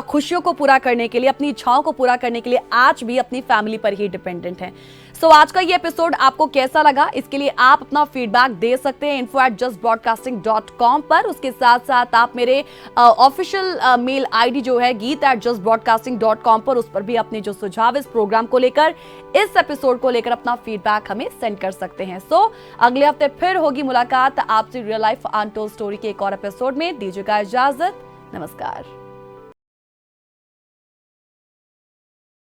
खुशियों को पूरा करने के लिए, अपनी इच्छाओं को पूरा करने के लिए आज भी अपनी फैमिली पर ही डिपेंडेंट हैं। सो आज का ये एपिसोड आपको कैसा लगा, इसके लिए आप अपना फीडबैक दे सकते हैं info@justbroadcasting.com पर। उसके साथ साथ आप मेरे ऑफिशियल मेल आईडी जो है geet@justbroadcasting.com पर, उस पर भी अपने जो सुझाव इस प्रोग्राम को लेकर, इस एपिसोड को लेकर अपना फीडबैक हमें सेंड कर सकते हैं। सो अगले हफ्ते फिर होगी मुलाकात आपसे रियल लाइफ अनटोल्ड स्टोरी के एक और एपिसोड में। दीजिएगा इजाजत, नमस्कार।